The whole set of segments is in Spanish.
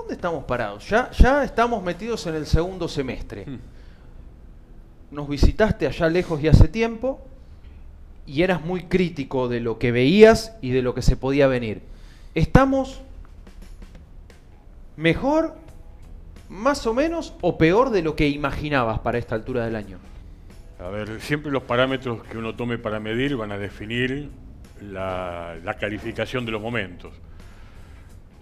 ¿dónde estamos parados? Ya estamos metidos en el segundo semestre. Nos visitaste allá lejos y hace tiempo, y eras muy crítico de lo que veías y de lo que se podía venir. ¿Estamos mejor, más o menos, o peor de lo que imaginabas para esta altura del año? A ver, siempre los parámetros que uno tome para medir van a definir la calificación de los momentos.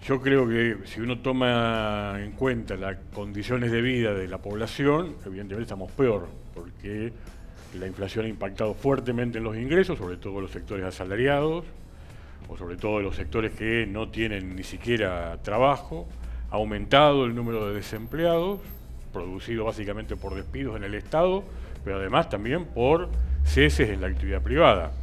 Yo creo que si uno toma en cuenta las condiciones de vida de la población, evidentemente estamos peor, porque la inflación ha impactado fuertemente en los ingresos, sobre todo los sectores asalariados, o sobre todo los sectores que no tienen ni siquiera trabajo. Ha aumentado el número de desempleados, producido básicamente por despidos en el Estado, pero además también por ceses en la actividad privada.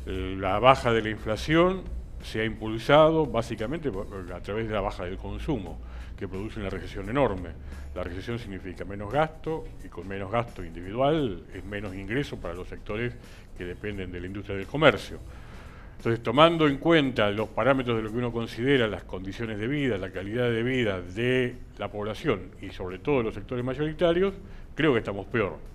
La baja de la inflación se ha impulsado básicamente a través de la baja del consumo, que produce una recesión enorme. La recesión significa menos gasto, y con menos gasto individual es menos ingreso para los sectores que dependen de la industria del comercio. Entonces, tomando en cuenta los parámetros de lo que uno considera las condiciones de vida, la calidad de vida de la población y sobre todo de los sectores mayoritarios, creo que estamos peor.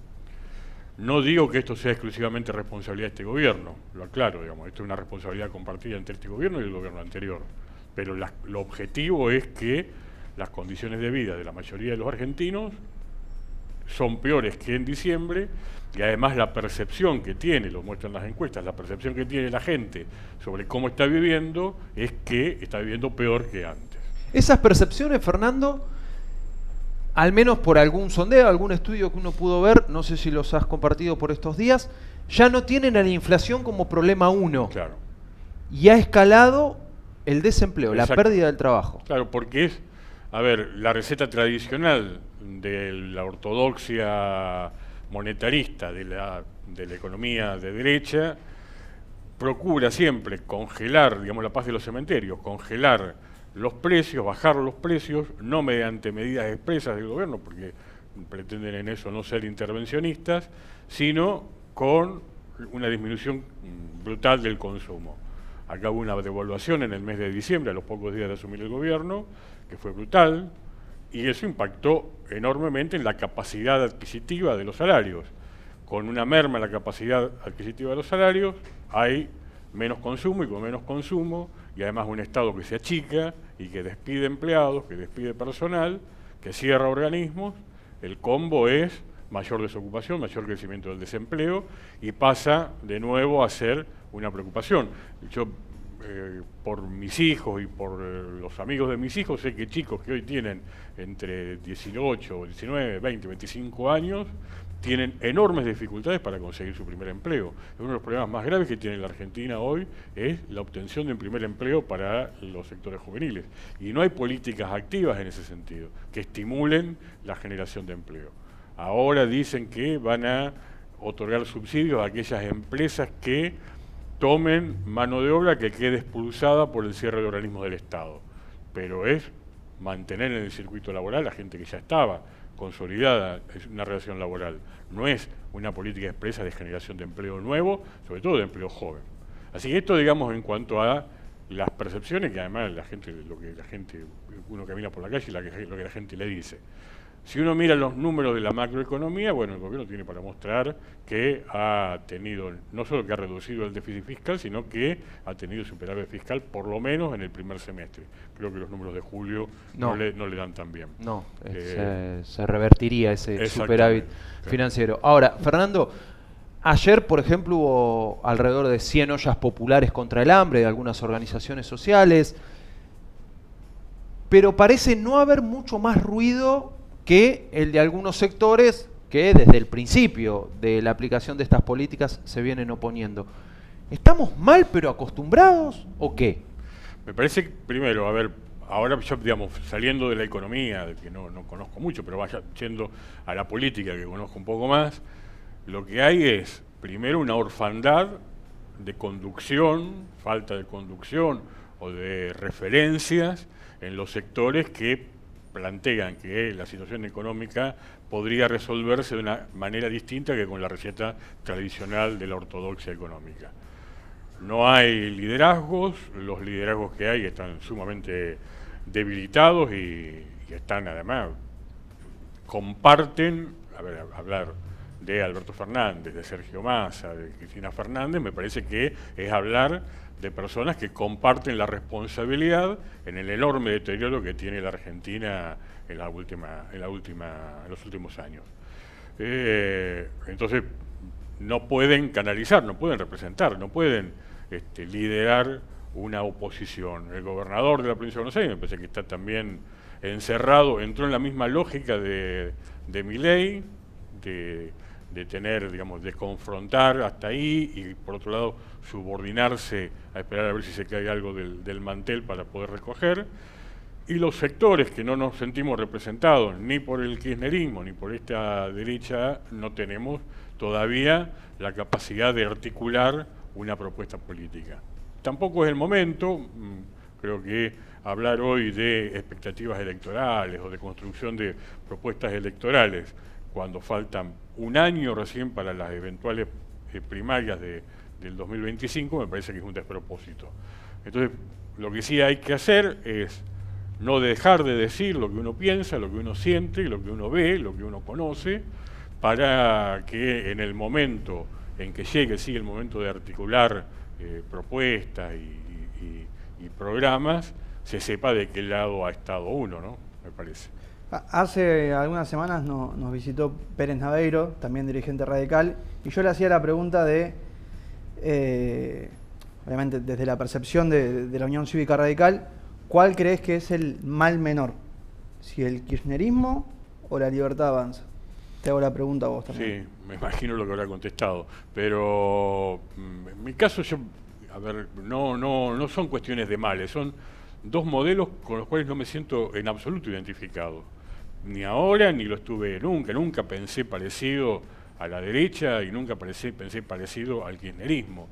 No digo que esto sea exclusivamente responsabilidad de este gobierno, lo aclaro, digamos, esto es una responsabilidad compartida entre este gobierno y el gobierno anterior. Pero lo objetivo es que las condiciones de vida de la mayoría de los argentinos son peores que en diciembre, y además la percepción que tiene, lo muestran las encuestas, la percepción que tiene la gente sobre cómo está viviendo es que está viviendo peor que antes. Esas percepciones, Fernando, al menos por algún sondeo, algún estudio que uno pudo ver, no sé si los has compartido por estos días, ya no tienen a la inflación como problema uno. Claro. Y ha escalado el desempleo, Exacto. La pérdida del trabajo. Claro, porque es, a ver, la receta tradicional de la ortodoxia monetarista de la economía de derecha procura siempre congelar, digamos, la paz de los cementerios, congelar los precios, bajar los precios, no mediante medidas expresas del gobierno, porque pretenden en eso no ser intervencionistas, sino con una disminución brutal del consumo. Acá hubo una devaluación en el mes de diciembre, a los pocos días de asumir el gobierno, que fue brutal, y eso impactó enormemente en la capacidad adquisitiva de los salarios. Con una merma en la capacidad adquisitiva de los salarios, hay menos consumo, y con menos consumo, y además un Estado que se achica y que despide empleados, que despide personal, que cierra organismos, el combo es mayor desocupación, mayor crecimiento del desempleo, y pasa de nuevo a ser una preocupación. Yo, por mis hijos y por los amigos de mis hijos, sé que chicos que hoy tienen entre 18, 19, 20, 25 años, tienen enormes dificultades para conseguir su primer empleo. Uno de los problemas más graves que tiene la Argentina hoy es la obtención de un primer empleo para los sectores juveniles. Y no hay políticas activas en ese sentido, que estimulen la generación de empleo. Ahora dicen que van a otorgar subsidios a aquellas empresas que tomen mano de obra que quede expulsada por el cierre de organismos del Estado. Pero es mantener en el circuito laboral a gente que ya estaba consolidada, es una relación laboral. No es una política expresa de generación de empleo nuevo, sobre todo de empleo joven. Así que esto, digamos, en cuanto a las percepciones, que además la gente, uno camina por la calle y lo que la gente le dice. Si uno mira los números de la macroeconomía, bueno, el gobierno tiene para mostrar que ha tenido, no solo que ha reducido el déficit fiscal, sino que ha tenido superávit fiscal por lo menos en el primer semestre. Creo que los números de julio no le dan tan bien. No, se revertiría ese superávit financiero. Ahora, Fernando, ayer, por ejemplo, hubo alrededor de 100 ollas populares contra el hambre de algunas organizaciones sociales, pero parece no haber mucho más ruido que el de algunos sectores que desde el principio de la aplicación de estas políticas se vienen oponiendo. ¿Estamos mal pero acostumbrados o qué? Me parece que, primero, a ver, ahora yo, digamos, saliendo de la economía, que no conozco mucho, pero vaya yendo a la política, que conozco un poco más, lo que hay es, primero, una orfandad de conducción, falta de conducción o de referencias en los sectores que plantean que la situación económica podría resolverse de una manera distinta que con la receta tradicional de la ortodoxia económica. No hay liderazgos, los liderazgos que hay están sumamente debilitados y están además, comparten, a ver, hablar de Alberto Fernández, de Sergio Massa, de Cristina Fernández, me parece que es hablar de personas que comparten la responsabilidad en el enorme deterioro que tiene la Argentina en los últimos años. Entonces, no pueden canalizar, no pueden representar, no pueden liderar una oposición. El gobernador de la provincia de Buenos Aires me parece que está también encerrado, entró en la misma lógica de Milei, de tener, digamos, de confrontar hasta ahí y por otro lado subordinarse a esperar a ver si se cae algo del mantel para poder recoger. Y los sectores que no nos sentimos representados ni por el kirchnerismo ni por esta derecha no tenemos todavía la capacidad de articular una propuesta política. Tampoco es el momento, creo que hablar hoy de expectativas electorales o de construcción de propuestas electorales cuando faltan un año recién para las eventuales primarias del 2025 me parece que es un despropósito. Entonces, lo que sí hay que hacer es no dejar de decir lo que uno piensa, lo que uno siente, lo que uno ve, lo que uno conoce, para que en el momento en que llegue, sí, el momento de articular propuestas y programas, se sepa de qué lado ha estado uno, ¿no? Me parece. Hace algunas semanas nos visitó Pérez Naveiro, también dirigente radical, y yo le hacía la pregunta de, obviamente desde la percepción de la Unión Cívica Radical, ¿cuál crees que es el mal menor? ¿Si el kirchnerismo o la Libertad Avanza? Te hago la pregunta a vos también. Sí, me imagino lo que habrá contestado, pero en mi caso yo, a ver, no son cuestiones de males, son dos modelos con los cuales no me siento en absoluto identificado. Ni ahora, ni lo estuve nunca pensé parecido a la derecha y nunca pensé parecido al kirchnerismo.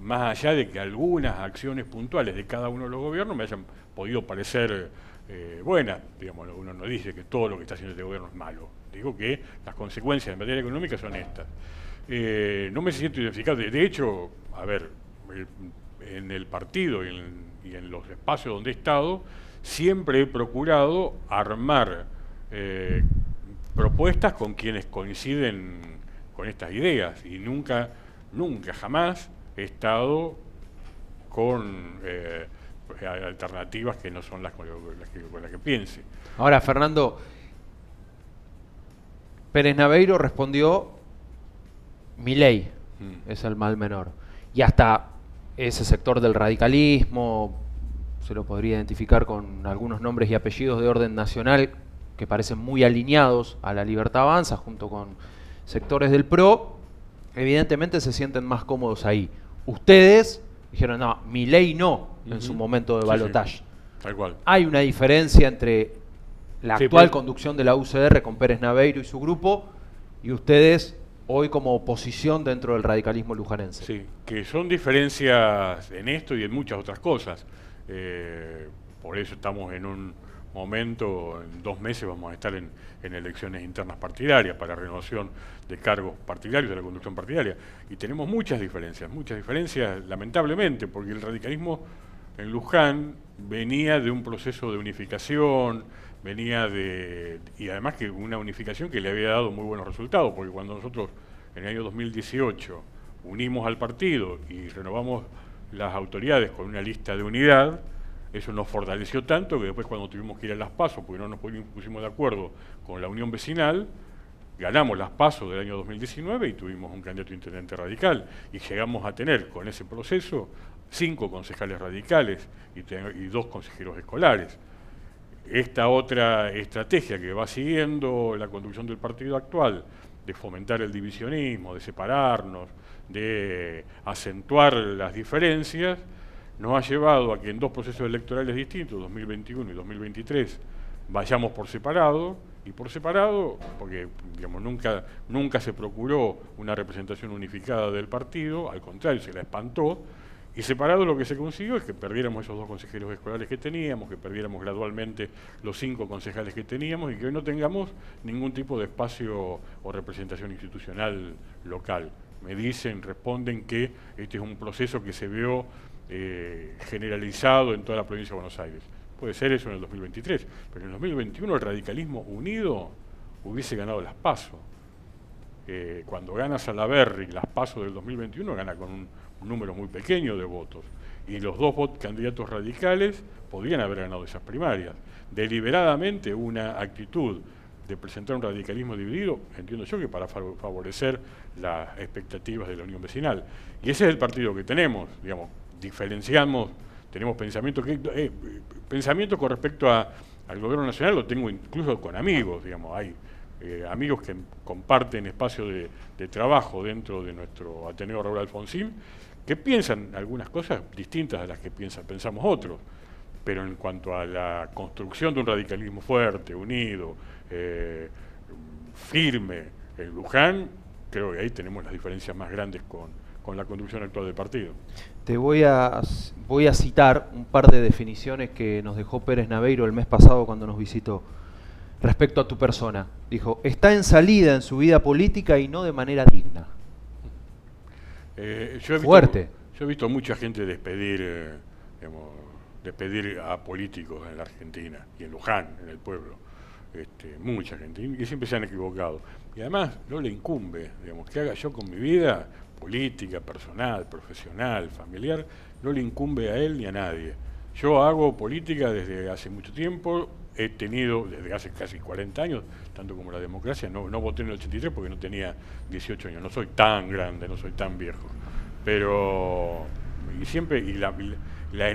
Más allá de que algunas acciones puntuales de cada uno de los gobiernos me hayan podido parecer buenas, digamos, uno no dice que todo lo que está haciendo este gobierno es malo, digo que las consecuencias en materia económica son estas. No me siento identificado, de hecho, a ver, en el partido y en los espacios donde he estado, siempre he procurado armar propuestas con quienes coinciden con estas ideas y nunca jamás he estado con alternativas que no son las con las que piense. Ahora, Fernando, Pérez Naveiro respondió: Milei es el mal menor. Y hasta ese sector del radicalismo se lo podría identificar con algunos nombres y apellidos de orden nacional que parecen muy alineados a la Libertad Avanza, junto con sectores del PRO, evidentemente se sienten más cómodos ahí. Ustedes dijeron, no, Milei no, en su momento de balotaje. Sí, tal cual. Hay una diferencia entre la actual conducción de la UCR con Pérez Naveiro y su grupo y ustedes hoy como oposición dentro del radicalismo lujanense. Sí, que son diferencias en esto y en muchas otras cosas. Por eso estamos en un momento, en 2 meses vamos a estar en elecciones internas partidarias para renovación de cargos partidarios de la conducción partidaria. Y tenemos muchas diferencias lamentablemente, porque el radicalismo en Luján venía de un proceso de unificación, y además que una unificación que le había dado muy buenos resultados, porque cuando nosotros en el año 2018 unimos al partido y renovamos las autoridades con una lista de unidad, eso nos fortaleció tanto que después cuando tuvimos que ir a las PASO, porque no nos pusimos de acuerdo con la unión vecinal, ganamos las PASO del año 2019 y tuvimos un candidato a intendente radical y llegamos a tener con ese proceso 5 concejales radicales y 2 consejeros escolares. Esta otra estrategia que va siguiendo la conducción del partido actual, de fomentar el divisionismo, de separarnos, de acentuar las diferencias, nos ha llevado a que en 2 procesos electorales distintos, 2021 y 2023, vayamos por separado, porque digamos, nunca se procuró una representación unificada del partido, al contrario, se la espantó, y separado lo que se consiguió es que perdiéramos esos 2 consejeros escolares que teníamos, que perdiéramos gradualmente los 5 concejales que teníamos y que hoy no tengamos ningún tipo de espacio o representación institucional local. Me dicen, responden que este es un proceso que se vio generalizado en toda la provincia de Buenos Aires. Puede ser eso en el 2023, pero en el 2021 el radicalismo unido hubiese ganado las PASO. Cuando gana Salaverry las PASO del 2021, gana con un número muy pequeño de votos. Y los dos candidatos radicales podrían haber ganado esas primarias. Deliberadamente una actitud de presentar un radicalismo dividido, entiendo yo que para favorecer las expectativas de la Unión Vecinal. Y ese es el partido que tenemos, digamos, diferenciamos, tenemos pensamientos con respecto al gobierno nacional, lo tengo incluso con amigos, digamos, hay amigos que comparten espacio de trabajo dentro de nuestro Ateneo Raúl Alfonsín, que piensan algunas cosas distintas a las que pensamos otros, pero en cuanto a la construcción de un radicalismo fuerte, unido, firme en Luján, creo que ahí tenemos las diferencias más grandes con la conducción actual del partido. Te voy a citar un par de definiciones que nos dejó Pérez Naveiro el mes pasado cuando nos visitó respecto a tu persona. Dijo, está en salida en su vida política y no de manera digna. Fuerte. Yo he visto mucha gente despedir a políticos en la Argentina y en Luján, en el pueblo. Mucha gente, y siempre se han equivocado. Y además no le incumbe, digamos, que haga yo con mi vida política, personal, profesional, familiar, no le incumbe a él ni a nadie. Yo hago política desde hace mucho tiempo, he tenido desde hace casi 40 años, tanto como la democracia, no voté en el 83 porque no tenía 18 años, no soy tan grande, no soy tan viejo, pero la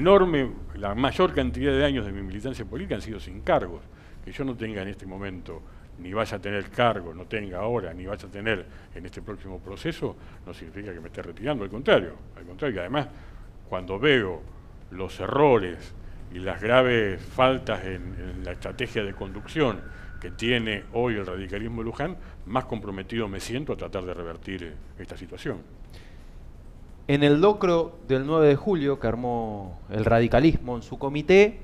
mayor cantidad de años de mi militancia política han sido sin cargos. Que yo no tenga en este momento, ni vaya a tener cargo, no tenga ahora, ni vaya a tener en este próximo proceso, no significa que me esté retirando, al contrario, y además, cuando veo los errores y las graves faltas en la estrategia de conducción que tiene hoy el radicalismo de Luján, más comprometido me siento a tratar de revertir esta situación. En el locro del 9 de julio, que armó el radicalismo en su comité,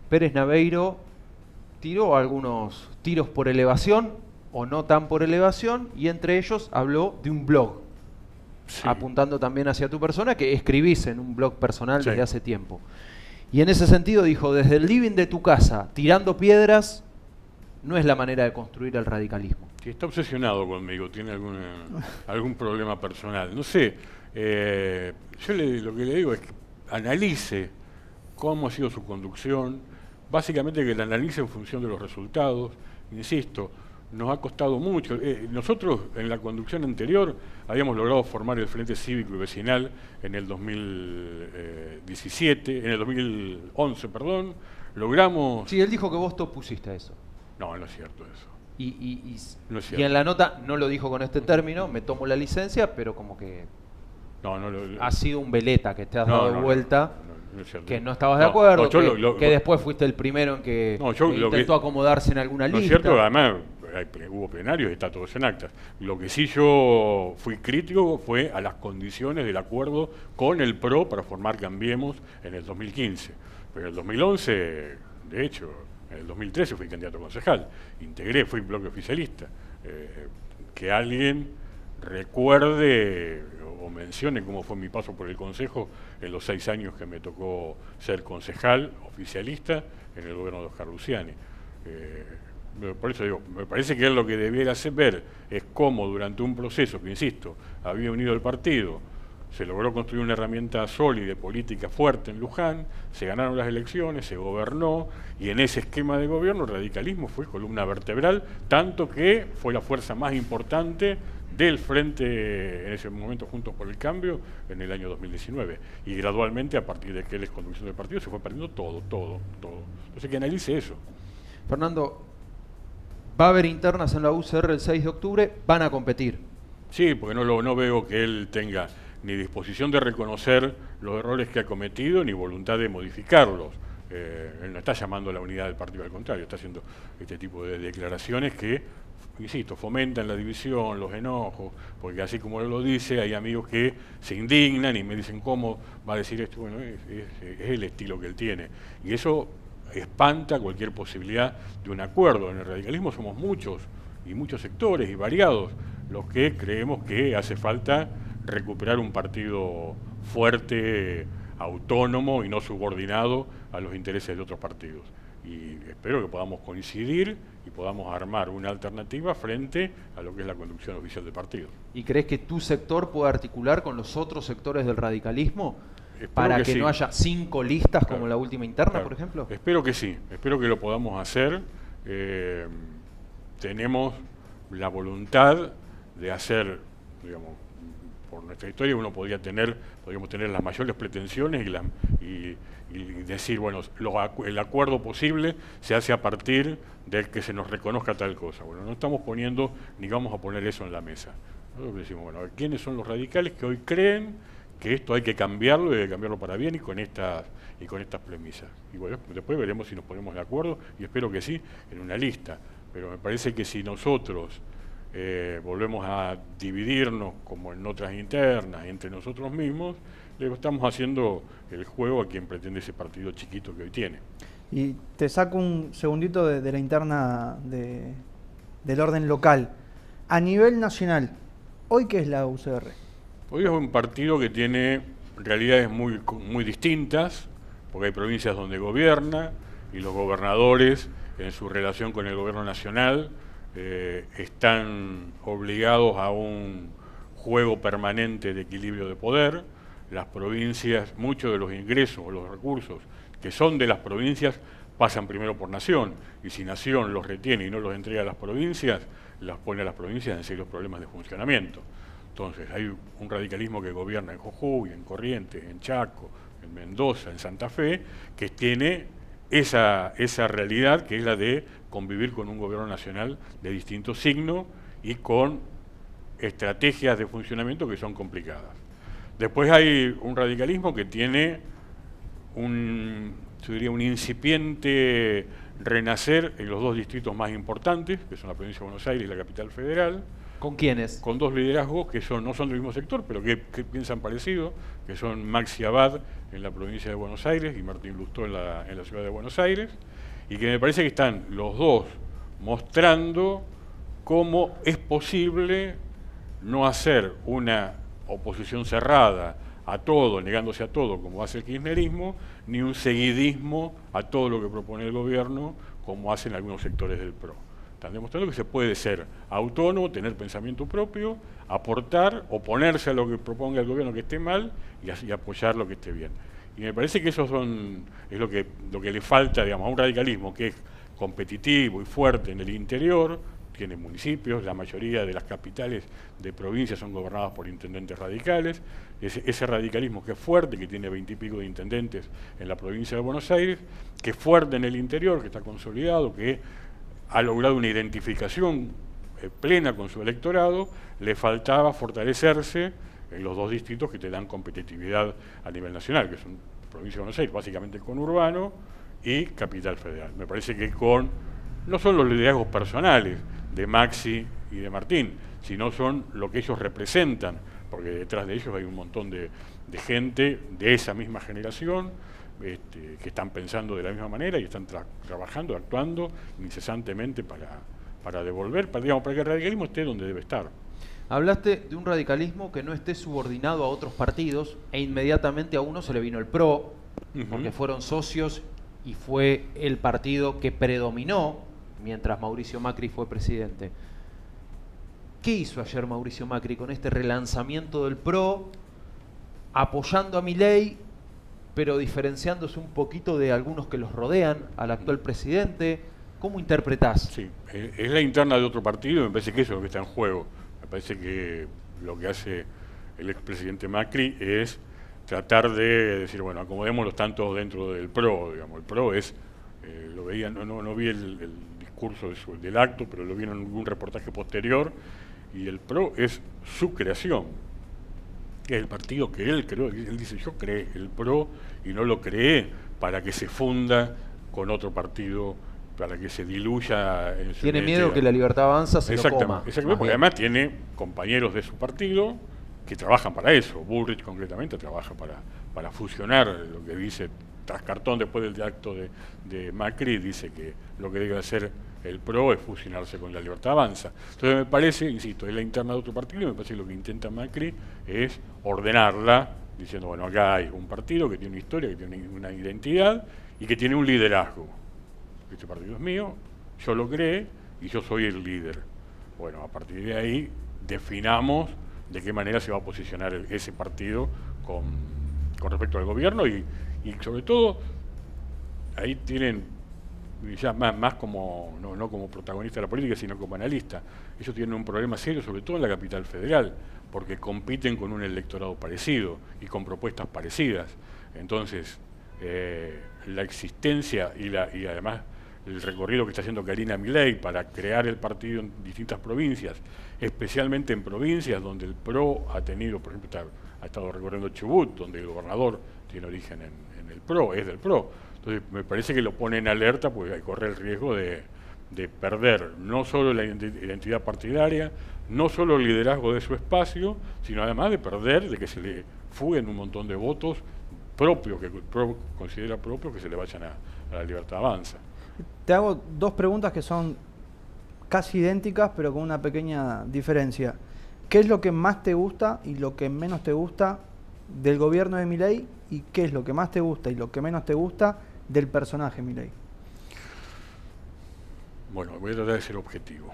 Pérez Naveiro tiró algunos tiros por elevación o no tan por elevación, y entre ellos habló de un blog, sí, apuntando también hacia tu persona, que escribís en un blog personal desde hace tiempo. Y en ese sentido dijo, desde el living de tu casa, tirando piedras, no es la manera de construir el radicalismo. Sí, está obsesionado conmigo, tiene algún problema personal. No sé, yo lo que le digo es que analice cómo ha sido su conducción, básicamente que la analice en función de los resultados. Insisto, nos ha costado mucho. Nosotros en la conducción anterior habíamos logrado formar el Frente Cívico y Vecinal en el 2011, perdón. Logramos... Sí, él dijo que vos te opusiste a eso. No, no es cierto eso. No es cierto. Y en la nota no lo dijo con este término, me tomo la licencia, pero como que ha sido un veleta que te has dado de vuelta. No es que no estabas de acuerdo, que después fuiste el primero en que intentó acomodarse en alguna lista. No es cierto, además hubo plenarios, está todo en actas. Lo que sí yo fui crítico fue a las condiciones del acuerdo con el PRO para formar Cambiemos en el 2015. Pero en el 2011, de hecho, en el 2013 fui candidato a concejal, fui bloque oficialista. Que alguien recuerde o mencione cómo fue mi paso por el Consejo en los 6 años que me tocó ser concejal oficialista en el gobierno de Oscar Luciani. Por eso digo, me parece que él lo que debiera hacer ver es cómo durante un proceso que, insisto, había unido el partido, se logró construir una herramienta sólida, política fuerte en Luján, se ganaron las elecciones, se gobernó, y en ese esquema de gobierno el radicalismo fue columna vertebral, tanto que fue la fuerza más importante del frente, en ese momento Juntos por el Cambio, en el año 2019. Y gradualmente, a partir de que él es conducción del partido, se fue perdiendo todo. Entonces, que analice eso. Fernando, va a haber internas en la UCR el 6 de octubre, van a competir. Sí, porque no veo que él tenga ni disposición de reconocer los errores que ha cometido, ni voluntad de modificarlos. Él no está llamando a la unidad del partido, al contrario, está haciendo este tipo de declaraciones que, insisto, fomentan la división, los enojos, porque así como él lo dice, hay amigos que se indignan y me dicen cómo va a decir esto. Bueno, es el estilo que él tiene. Y eso espanta cualquier posibilidad de un acuerdo. En el radicalismo somos muchos y muchos sectores y variados los que creemos que hace falta recuperar un partido fuerte autónomo y no subordinado a los intereses de otros partidos. Y espero que podamos coincidir y podamos armar una alternativa frente a lo que es la conducción oficial del partido. ¿Y crees que tu sector puede articular con los otros sectores del radicalismo Espero para que sí. no haya 5 listas Claro, como la última interna, claro. por ejemplo? Espero que sí, espero que lo podamos hacer. Tenemos la voluntad de hacer, digamos, por nuestra historia podríamos tener las mayores pretensiones y decir, bueno, el acuerdo posible se hace a partir de que se nos reconozca tal cosa. Bueno, no estamos poniendo, ni vamos a poner eso en la mesa. Nosotros decimos, bueno, ¿quiénes son los radicales que hoy creen que esto hay que cambiarlo y hay que cambiarlo para bien y con estas premisas? Y bueno, después veremos si nos ponemos de acuerdo, y espero que sí, en una lista. Pero me parece que si nosotros volvemos a dividirnos como en otras internas entre nosotros mismos, le estamos haciendo el juego a quien pretende ese partido chiquito que hoy tiene. Y te saco un segundito de la interna del orden local. A nivel nacional, ¿hoy qué es la UCR? Hoy es un partido que tiene realidades muy distintas, porque hay provincias donde gobierna y los gobernadores, en su relación con el gobierno nacional, están obligados a un juego permanente de equilibrio de poder. Las provincias, muchos de los ingresos o los recursos que son de las provincias pasan primero por Nación, y si Nación los retiene y no los entrega a las provincias, las pone a las provincias en serios problemas de funcionamiento. Entonces hay un radicalismo que gobierna en Jujuy, en Corrientes, en Chaco, en Mendoza, en Santa Fe, que tiene esa realidad, que es la de convivir con un gobierno nacional de distinto signo y con estrategias de funcionamiento que son complicadas. Después hay un radicalismo que tiene un incipiente renacer en los dos distritos más importantes, que son la provincia de Buenos Aires y la capital federal. ¿Con quiénes? Con dos liderazgos que no son del mismo sector, pero que piensan parecido, que son Maxi Abad en la provincia de Buenos Aires y Martín Lustó en la ciudad de Buenos Aires, y que me parece que están los dos mostrando cómo es posible no hacer una oposición cerrada a todo, negándose a todo, como hace el kirchnerismo, ni un seguidismo a todo lo que propone el gobierno, como hacen algunos sectores del PRO. Están demostrando que se puede ser autónomo, tener pensamiento propio, aportar, oponerse a lo que proponga el gobierno que esté mal y apoyar lo que esté bien. Y me parece que eso es lo que le falta, digamos, a un radicalismo que es competitivo y fuerte en el interior. Tiene municipios, la mayoría de las capitales de provincias son gobernadas por intendentes radicales. Ese radicalismo que es fuerte, que tiene 20 y pico de intendentes en la provincia de Buenos Aires, que es fuerte en el interior, que está consolidado, que ha logrado una identificación plena con su electorado, le faltaba fortalecerse en los dos distritos que te dan competitividad a nivel nacional, que son provincia de Buenos Aires, básicamente el conurbano, y Capital Federal. Me parece que no son los liderazgos personales de Maxi y de Martín, sino son lo que ellos representan, porque detrás de ellos hay un montón de gente de esa misma generación, que están pensando de la misma manera y están trabajando, actuando incesantemente para devolver, para que el radicalismo esté donde debe estar. Hablaste de un radicalismo que no esté subordinado a otros partidos, e inmediatamente a uno se le vino el PRO, porque fueron socios y fue el partido que predominó mientras Mauricio Macri fue presidente. ¿Qué hizo ayer Mauricio Macri con este relanzamiento del PRO, apoyando a Milei, pero diferenciándose un poquito de algunos que los rodean al actual presidente? ¿Cómo interpretás? Sí, es la interna de otro partido, me parece que eso es lo que está en juego. Me parece que lo que hace el expresidente Macri es tratar de decir, bueno, acomodémoslos tanto dentro del PRO, digamos. El PRO es, lo veía, no vi el discurso del acto, pero lo vi en algún reportaje posterior, y el PRO es su creación, que es el partido que él creó. Él dice, yo creé el PRO y no lo creé para que se funda con otro partido, para que se diluya en su Tiene miedo que la Libertad Avanza se lo coma. Exactamente, porque además tiene compañeros de su partido que trabajan para eso. Bullrich concretamente trabaja para fusionar lo que dice Trascartón después del acto de Macri, dice que lo que debe hacer el PRO es fusionarse con la Libertad Avanza. Entonces me parece, insisto, es la interna de otro partido, y me parece que lo que intenta Macri es ordenarla diciendo, bueno, acá hay un partido que tiene una historia, que tiene una identidad y que tiene un liderazgo. Este partido es mío, yo lo creé y yo soy el líder. Bueno, a partir de ahí definamos de qué manera se va a posicionar ese partido con respecto al gobierno y sobre todo ahí tienen ya más como, no como protagonista de la política, sino como analista. Ellos tienen un problema serio, sobre todo en la capital federal, porque compiten con un electorado parecido y con propuestas parecidas. Entonces, la existencia y además el recorrido que está haciendo Karina Milei para crear el partido en distintas provincias, especialmente en provincias donde el PRO ha tenido, por ejemplo, ha estado recorriendo Chubut, donde el gobernador tiene origen en el PRO, es del PRO. Entonces me parece que lo pone en alerta porque corre el riesgo de perder no solo la identidad partidaria, no solo el liderazgo de su espacio, sino además de perder, de que se le fuguen un montón de votos propios, que el PRO considera propios, que se le vayan a la Libertad Avanza. Te hago dos preguntas que son casi idénticas, pero con una pequeña diferencia. ¿Qué es lo que más te gusta y lo que menos te gusta del gobierno de Milei? ¿Y qué es lo que más te gusta y lo que menos te gusta del personaje Milei? Bueno, voy a tratar de ser objetivo.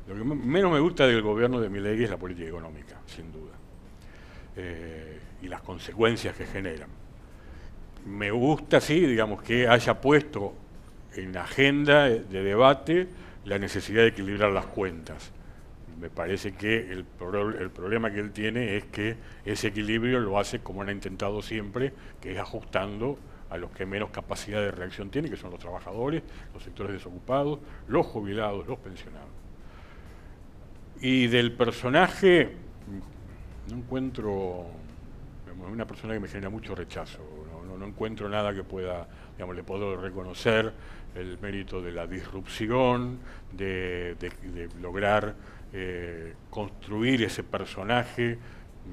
Lo que menos me gusta del gobierno de Milei es la política económica, sin duda, y las consecuencias que generan. Me gusta, sí, digamos, que haya puesto en agenda de debate la necesidad de equilibrar las cuentas. Me parece que el problema que él tiene es que ese equilibrio lo hace como han intentado siempre, que es ajustando a los que menos capacidad de reacción tienen, que son los trabajadores, los sectores desocupados, los jubilados, los pensionados. Y del personaje, no encuentro, digamos, una persona que me genera mucho rechazo, no encuentro nada que pueda, digamos, le puedo reconocer el mérito de la disrupción, de lograr construir ese personaje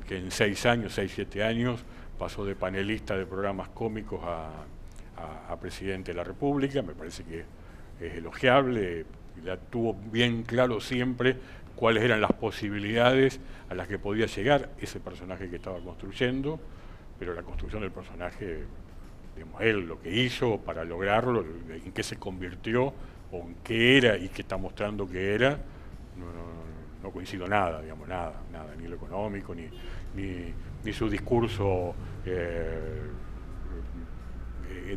que en 6 años, 7 años, pasó de panelista de programas cómicos a presidente de la República. Me parece que es elogiable, la tuvo bien claro siempre cuáles eran las posibilidades a las que podía llegar ese personaje que estaba construyendo, pero la construcción del personaje, digamos, él lo que hizo para lograrlo, en qué se convirtió, o en qué era y qué está mostrando que era, no coincido nada, digamos, nada, ni lo económico, ni su discurso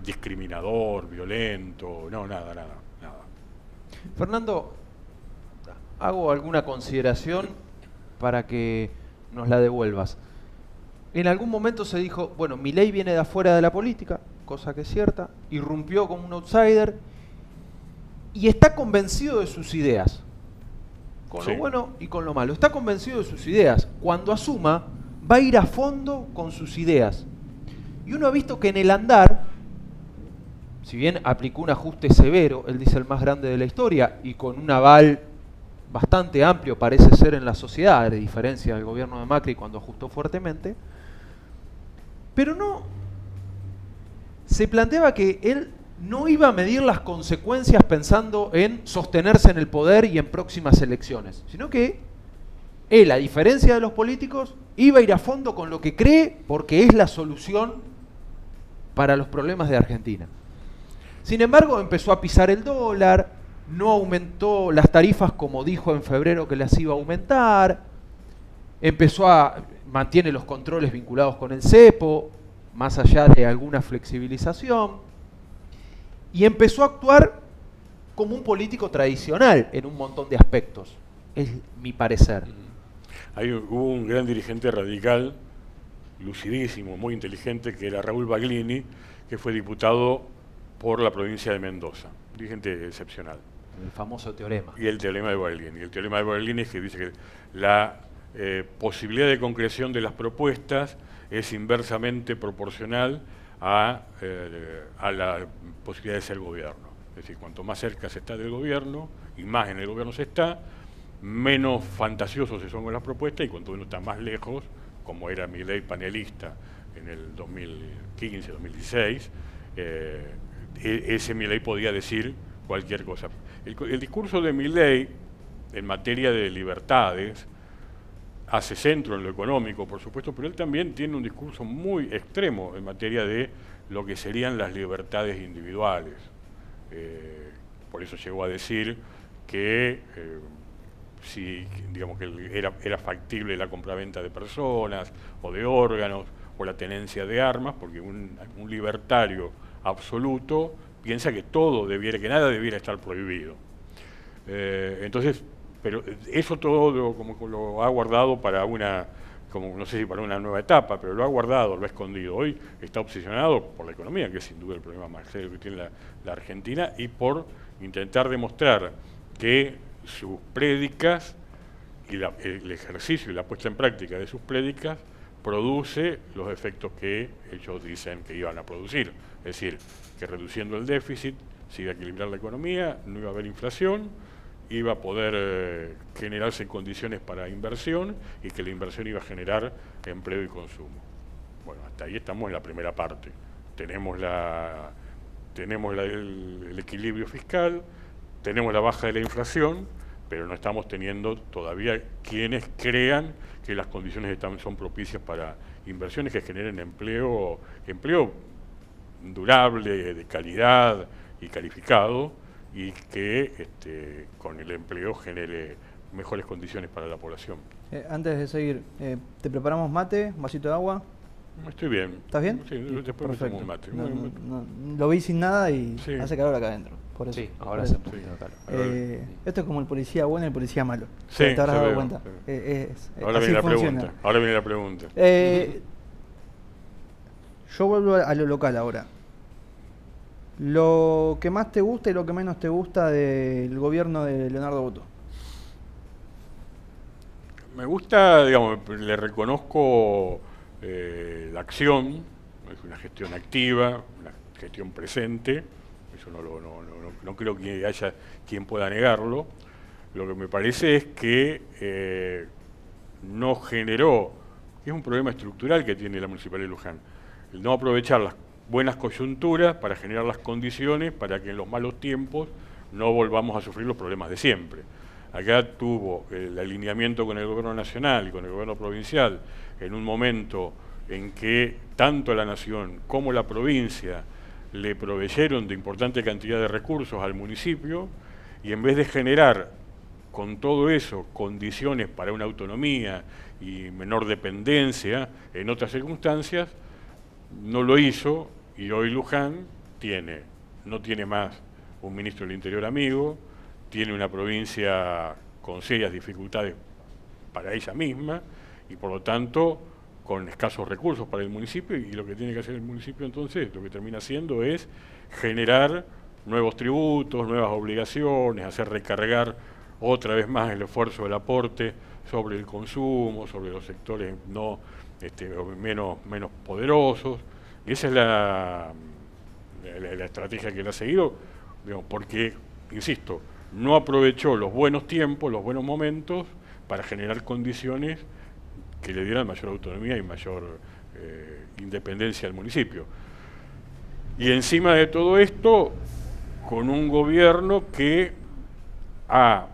discriminador, violento, nada. Fernando, hago alguna consideración para que nos la devuelvas. En algún momento se dijo, bueno, Milei viene de afuera de la política, cosa que es cierta, irrumpió como un outsider y está convencido de sus ideas, con lo bueno y con lo malo. Está convencido de sus ideas. Cuando asuma, va a ir a fondo con sus ideas. Y uno ha visto que en el andar, si bien aplicó un ajuste severo, él dice el más grande de la historia, y con un aval bastante amplio parece ser en la sociedad, a diferencia del gobierno de Macri cuando ajustó fuertemente, pero no se planteaba que él no iba a medir las consecuencias pensando en sostenerse en el poder y en próximas elecciones, sino que él, a diferencia de los políticos, iba a ir a fondo con lo que cree porque es la solución para los problemas de Argentina. Sin embargo, empezó a pisar el dólar, no aumentó las tarifas como dijo en febrero que las iba a aumentar, mantiene los controles vinculados con el cepo, más allá de alguna flexibilización, y empezó a actuar como un político tradicional en un montón de aspectos, es mi parecer. Hubo un gran dirigente radical, lucidísimo, muy inteligente, que era Raúl Baglini, que fue diputado por la provincia de Mendoza, dirigente excepcional. El famoso teorema. Y el teorema de Baglini. El teorema de Baglini es que dice que la posibilidad de concreción de las propuestas es inversamente proporcional a la posibilidad de ser gobierno. Es decir, cuanto más cerca se está del gobierno y más en el gobierno se está, menos fantasiosos se son con las propuestas, y cuanto uno está más lejos, como era Milei panelista en el 2015, 2016, ese Milei podía decir cualquier cosa. El discurso de Milei en materia de libertades hace centro en lo económico, por supuesto, pero él también tiene un discurso muy extremo en materia de lo que serían las libertades individuales. Por eso llegó a decir que si, digamos, que era factible la compraventa de personas o de órganos o la tenencia de armas, porque un libertario absoluto piensa que que nada debiera estar prohibido. Entonces, pero eso todo como lo ha guardado para como no sé si para una nueva etapa, pero lo ha guardado, lo ha escondido. Hoy está obsesionado por la economía, que es sin duda el problema más serio que tiene la Argentina, y por intentar demostrar que sus prédicas y el ejercicio y la puesta en práctica de sus prédicas produce los efectos que ellos dicen que iban a producir. Es decir, que reduciendo el déficit se iba a equilibrar la economía, no iba a haber inflación, iba a poder generarse condiciones para inversión y que la inversión iba a generar empleo y consumo. Bueno, hasta ahí estamos en la primera parte. Tenemos el equilibrio fiscal, tenemos la baja de la inflación, pero no estamos teniendo todavía quienes crean que las condiciones son propicias para inversiones que generen empleo durable, de calidad y calificado, y que con el empleo genere mejores condiciones para la población. Antes de seguir, ¿te preparamos mate, un vasito de agua? Estoy bien. ¿Estás bien? Sí, después me tomo un mate. Lo vi sin nada y sí. Hace calor acá adentro. Por eso. Sí, ahora se puso calor. Esto es como el policía bueno y el policía malo. Sí, te habrás dado veo, cuenta. Ahora viene la pregunta. Ahora viene la pregunta. Yo vuelvo a lo local ahora. Lo que más te gusta y lo que menos te gusta del gobierno de Leonardo Boto. Me gusta, digamos, le reconozco la acción, es una gestión activa, una gestión presente, eso no creo que haya quien pueda negarlo. Lo que me parece es que no generó, es un problema estructural que tiene la Municipalidad de Luján, el no aprovechar las buenas coyunturas para generar las condiciones para que en los malos tiempos no volvamos a sufrir los problemas de siempre. Acá tuvo el alineamiento con el gobierno nacional y con el gobierno provincial en un momento en que tanto la nación como la provincia le proveyeron de importante cantidad de recursos al municipio, y en vez de generar con todo eso condiciones para una autonomía y menor dependencia en otras circunstancias, no lo hizo, y hoy Luján no tiene más un ministro del Interior amigo, tiene una provincia con serias dificultades para ella misma y por lo tanto con escasos recursos para el municipio, y lo que tiene que hacer el municipio entonces, lo que termina haciendo es generar nuevos tributos, nuevas obligaciones, hacer recargar otra vez más el esfuerzo del aporte sobre el consumo, sobre los sectores menos poderosos. Y esa es la estrategia que él ha seguido, digamos, porque, insisto, no aprovechó los buenos tiempos, los buenos momentos, para generar condiciones que le dieran mayor autonomía y mayor independencia al municipio. Y encima de todo esto, con un gobierno que ha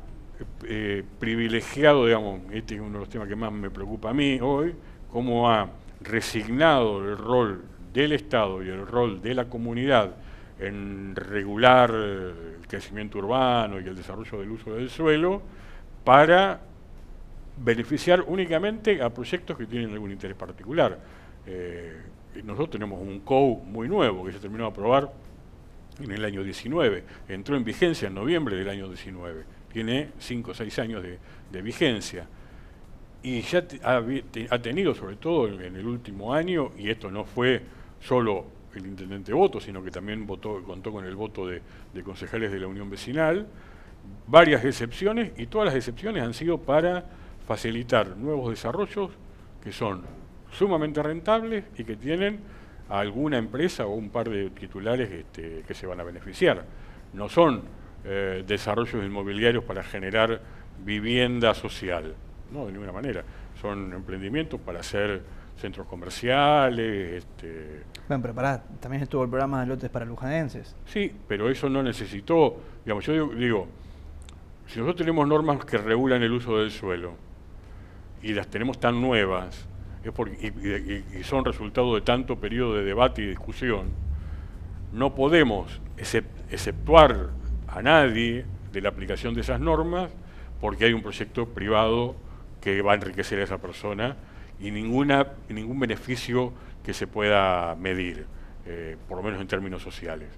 privilegiado, digamos, este es uno de los temas que más me preocupa a mí hoy, cómo ha resignado el rol del Estado y el rol de la comunidad en regular el crecimiento urbano y el desarrollo del uso del suelo para beneficiar únicamente a proyectos que tienen algún interés particular. Nosotros tenemos un COU muy nuevo que se terminó de aprobar en el año 19, entró en vigencia en noviembre del año 19, tiene 5 o 6 años de vigencia. Y ya ha tenido, sobre todo en el último año, y esto no fue solo el intendente Boto, sino que también contó con el voto de concejales de la Unión Vecinal, varias excepciones, y todas las excepciones han sido para facilitar nuevos desarrollos que son sumamente rentables y que tienen a alguna empresa o un par de titulares que se van a beneficiar. No son desarrollos inmobiliarios para generar vivienda social, no, de ninguna manera. Son emprendimientos para hacer centros comerciales. Bueno, pero pará, también estuvo el programa de lotes para lujanenses. Sí, pero eso no necesitó, digamos, yo digo, si nosotros tenemos normas que regulan el uso del suelo y las tenemos tan nuevas, y son resultado de tanto periodo de debate y discusión, no podemos exceptuar a nadie de la aplicación de esas normas porque hay un proyecto privado que va a enriquecer a esa persona y ningún beneficio que se pueda medir, por lo menos en términos sociales.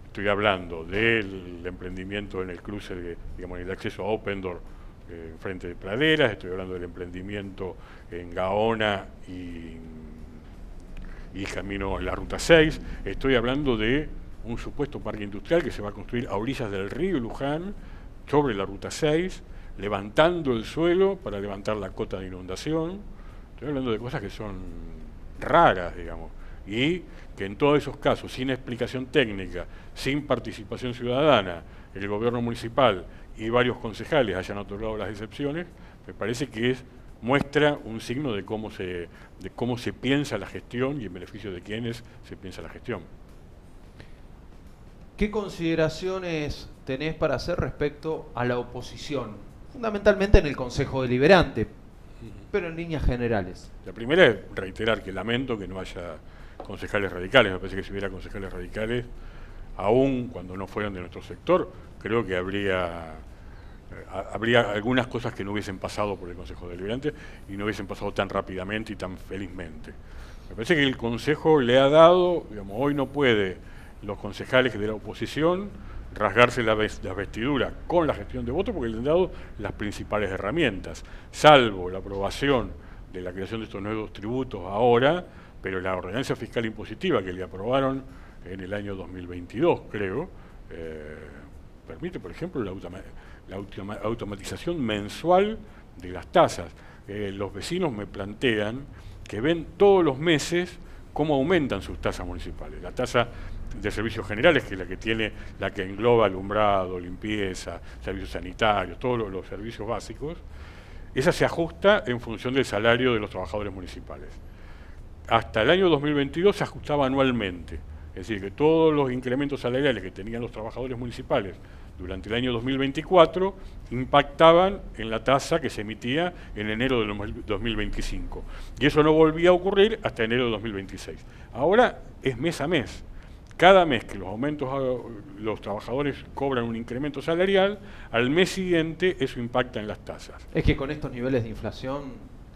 Estoy hablando del emprendimiento en el cruce, digamos, el acceso a Open Door frente de Praderas, estoy hablando del emprendimiento en Gaona y camino a la Ruta 6, estoy hablando de un supuesto parque industrial que se va a construir a orillas del río Luján, sobre la Ruta 6, levantando el suelo para levantar la cota de inundación. Estoy hablando de cosas que son raras, digamos, y que en todos esos casos, sin explicación técnica, sin participación ciudadana, el gobierno municipal y varios concejales hayan otorgado las excepciones, me parece que muestra un signo de cómo se piensa la gestión y en beneficio de quienes se piensa la gestión. ¿Qué consideraciones tenés para hacer respecto a la oposición? Fundamentalmente en el Consejo Deliberante, pero en líneas generales. La primera es reiterar que lamento que no haya concejales radicales. Me parece que si hubiera concejales radicales, aún cuando no fueran de nuestro sector, creo que habría algunas cosas que no hubiesen pasado por el Consejo Deliberante y no hubiesen pasado tan rápidamente y tan felizmente. Me parece que el Consejo le ha dado, digamos, hoy no puede los concejales de la oposición rasgarse la vestidura con la gestión de votos porque le han dado las principales herramientas, salvo la aprobación de la creación de estos nuevos tributos ahora, pero la ordenanza fiscal impositiva que le aprobaron en el año 2022, creo, permite, por ejemplo, la automatización mensual de las tasas. Los vecinos me plantean que ven todos los meses cómo aumentan sus tasas municipales. La tasa de servicios generales, que es la que engloba alumbrado, limpieza, servicios sanitarios, todos los servicios básicos, esa se ajusta en función del salario de los trabajadores municipales. Hasta el año 2022 se ajustaba anualmente, es decir, que todos los incrementos salariales que tenían los trabajadores municipales durante el año 2024 impactaban en la tasa que se emitía en enero de 2025. Y eso no volvía a ocurrir hasta enero de 2026. Ahora es mes a mes. Cada mes que los trabajadores cobran un incremento salarial, al mes siguiente eso impacta en las tasas. Es que con estos niveles de inflación,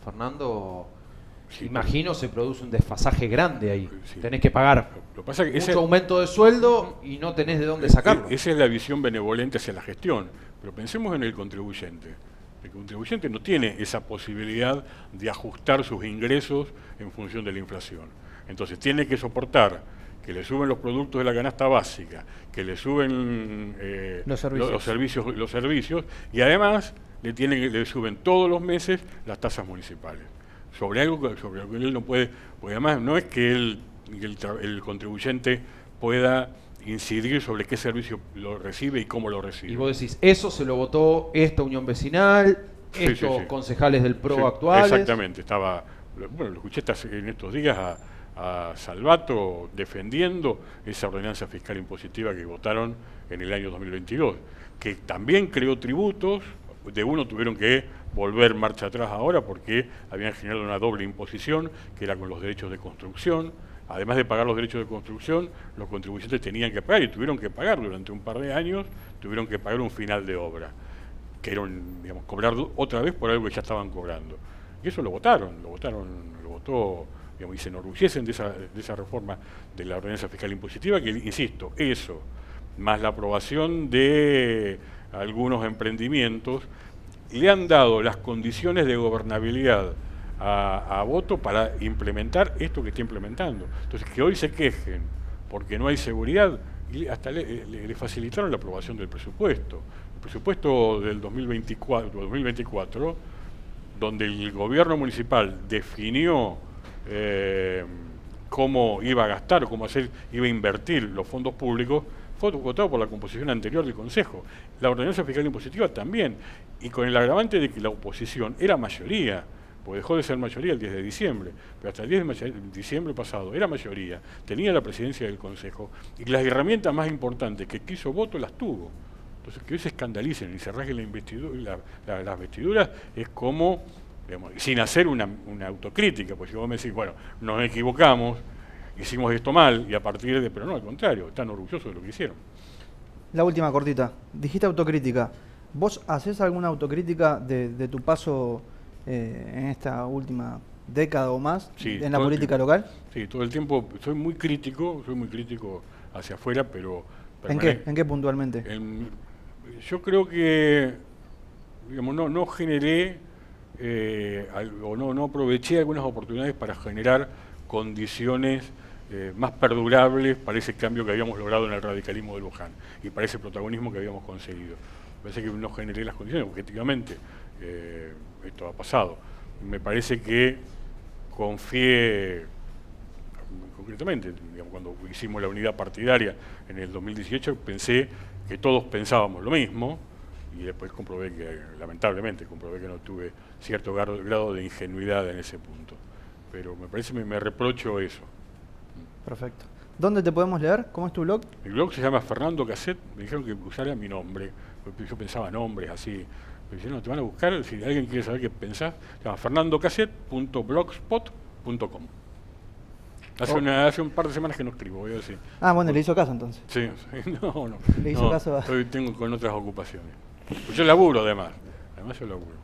Fernando, sí, imagino se produce un desfasaje grande ahí. Sí. Lo que pagar Lo que pasa es que mucho aumento de sueldo y no tenés de dónde sacarlo. Esa es la visión benevolente hacia la gestión. Pero pensemos en el contribuyente. El contribuyente no tiene esa posibilidad de ajustar sus ingresos en función de la inflación. Entonces tiene que soportar que le suben los productos de la canasta básica, que le suben los servicios, y además le suben todos los meses las tasas municipales. Sobre lo que él no puede, porque además no es que el contribuyente pueda incidir sobre qué servicio lo recibe y cómo lo recibe. Y vos decís, eso se lo votó esta unión vecinal, estos concejales del PRO actuales. Exactamente, lo escuché en estos días a Salvato defendiendo esa ordenanza fiscal impositiva que votaron en el año 2022, que también creó tributos. De uno tuvieron que volver marcha atrás ahora porque habían generado una doble imposición, que era con los derechos de construcción. Además de pagar los derechos de construcción, los contribuyentes tenían que pagar y tuvieron que pagar durante un par de años, tuvieron que pagar un final de obra, que era cobrar otra vez por algo que ya estaban cobrando. Y eso lo votó, y se enorgullecen de esa reforma de la ordenanza fiscal impositiva, que, insisto, eso, más la aprobación de algunos emprendimientos, le han dado las condiciones de gobernabilidad a Voto para implementar esto que está implementando. Entonces, que hoy se quejen porque no hay seguridad, y hasta le facilitaron la aprobación del presupuesto. El presupuesto del 2024, donde el gobierno municipal definió cómo iba a gastar, iba a invertir los fondos públicos, fue votado por la composición anterior del Consejo. La ordenanza fiscal impositiva también, y con el agravante de que la oposición era mayoría, porque dejó de ser mayoría el 10 de diciembre, pero hasta el 10 de diciembre pasado era mayoría, tenía la presidencia del Consejo, y las herramientas más importantes que quiso Voto las tuvo. Entonces, que hoy se escandalicen y se rasguen las vestiduras es como digamos, sin hacer una autocrítica, pues si vos me decís, bueno, nos equivocamos, hicimos esto mal, y a partir de, pero no, al contrario, están orgullosos de lo que hicieron. La última cortita. Dijiste autocrítica. ¿Vos haces alguna autocrítica de tu paso en esta última década o más en la política local? Sí, todo el tiempo soy muy crítico hacia afuera, pero... ¿En qué puntualmente? Yo creo que, digamos, no generé o no aproveché algunas oportunidades para generar condiciones más perdurables para ese cambio que habíamos logrado en el radicalismo de Luján y para ese protagonismo que habíamos conseguido. Me parece que no generé las condiciones, objetivamente, esto ha pasado. Me parece que confié, concretamente, digamos, cuando hicimos la unidad partidaria en el 2018, pensé que todos pensábamos lo mismo, y después comprobé que, lamentablemente, comprobé que no tuve cierto grado de ingenuidad en ese punto. Pero me parece, me reprocho eso. Perfecto. ¿Dónde te podemos leer? ¿Cómo es tu blog? Mi blog se llama Fernando Cassette. Me dijeron que usara mi nombre. Yo pensaba nombres así. Me dijeron, no, te van a buscar. Si alguien quiere saber qué pensás, se llama fernandocassette.blogspot.com. Hace un par de semanas que no escribo, voy a decir. Ah, bueno, le hizo caso entonces. Sí, no. Le hizo caso a... Tengo con otras ocupaciones. Pues yo laburo además. Además yo laburo.